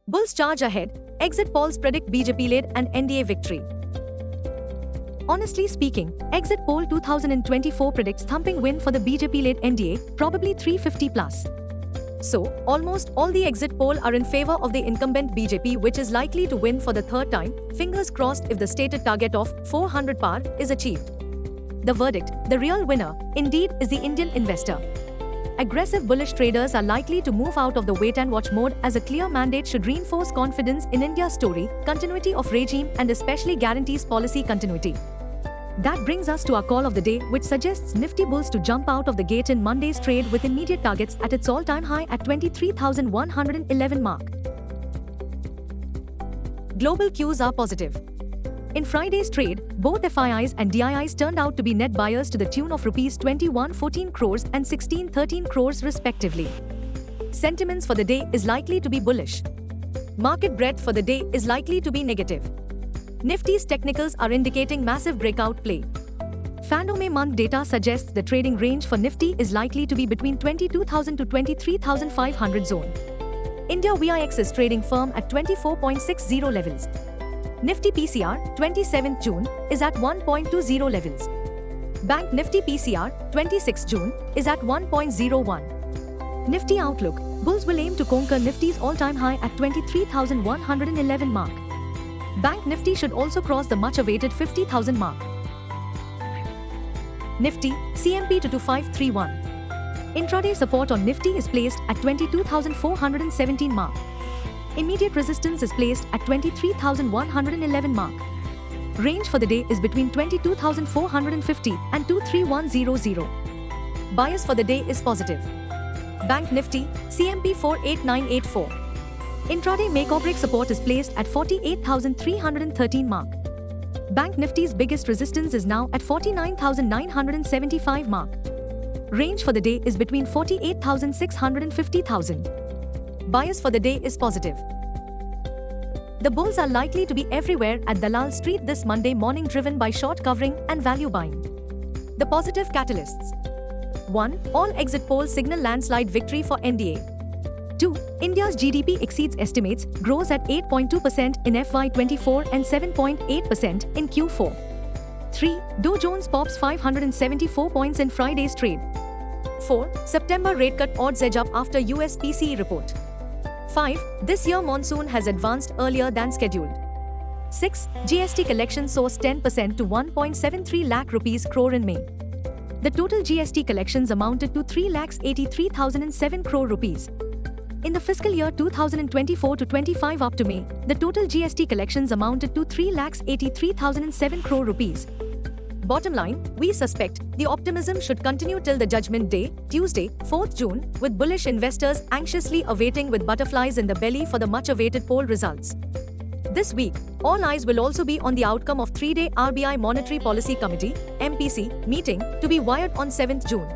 Bulls charge ahead, exit polls predict BJP-led an NDA victory. Honestly speaking, exit poll 2024 predicts thumping win for the BJP-led NDA, probably 350 plus. So, almost all the exit poll are in favor of the incumbent BJP, which is likely to win for the third time, fingers crossed if the stated target of 400 par is achieved. The verdict, the real winner, indeed, is the Indian investor. Aggressive bullish traders are likely to move out of the wait-and-watch mode as a clear mandate should reinforce confidence in India's story, continuity of regime and especially guarantees policy continuity. That brings us to our call of the day, which suggests Nifty Bulls to jump out of the gate in Monday's trade with immediate targets at its all-time high at 23,111 mark. Global cues are positive. In Friday's trade, both FIIs and DIIs turned out to be net buyers to the tune of Rs 2114 crores and 1613 crores respectively. Sentiments for the day is likely to be bullish. Market breadth for the day is likely to be negative. Nifty's technicals are indicating massive breakout play. Fanome month data suggests the trading range for Nifty is likely to be between 22,000 to 23,500 zone. India VIX is trading firm at 24.60 levels. Nifty PCR, 27th June, is at 1.20 levels. Bank Nifty PCR, 26th June, is at 1.01. Nifty outlook, Bulls will aim to conquer Nifty's all-time high at 23,111 mark. Bank Nifty should also cross the much-awaited 50,000 mark. Nifty, CMP to 2531. Intraday support on Nifty is placed at 22,417 mark. Immediate resistance is placed at 23,111 mark. Range for the day is between 22,450 and 23100. Bias for the day is positive. Bank Nifty, CMP 48984. Intraday make or break support is placed at 48,313 mark. Bank Nifty's biggest resistance is now at 49,975 mark. Range for the day is between 48,600 and 50,000. Bias for the day is positive. The bulls are likely to be everywhere at Dalal Street this Monday morning, driven by short covering and value buying. The positive catalysts: 1. All exit polls signal landslide victory for NDA. 2. India's GDP exceeds estimates, grows at 8.2% in FY24 and 7.8% in Q4. 3. Dow Jones pops 574 points in Friday's trade. 4. September rate cut odds edge up after US PCE report. 5. This year monsoon has advanced earlier than scheduled. 6. GST collection soars 10% to 1.73 lakh rupees crore in May. The total GST collections amounted to 3,83,007 crore rupees. In the fiscal year 2024 to 25 up to May, the total GST collections amounted to 3,83,007 crore rupees. Bottom line, we suspect the optimism should continue till the judgment day, Tuesday, 4th June, with bullish investors anxiously awaiting with butterflies in the belly for the much-awaited poll results. This week, all eyes will also be on the outcome of 3-day RBI Monetary Policy Committee (MPC) meeting to be wired on 7th June.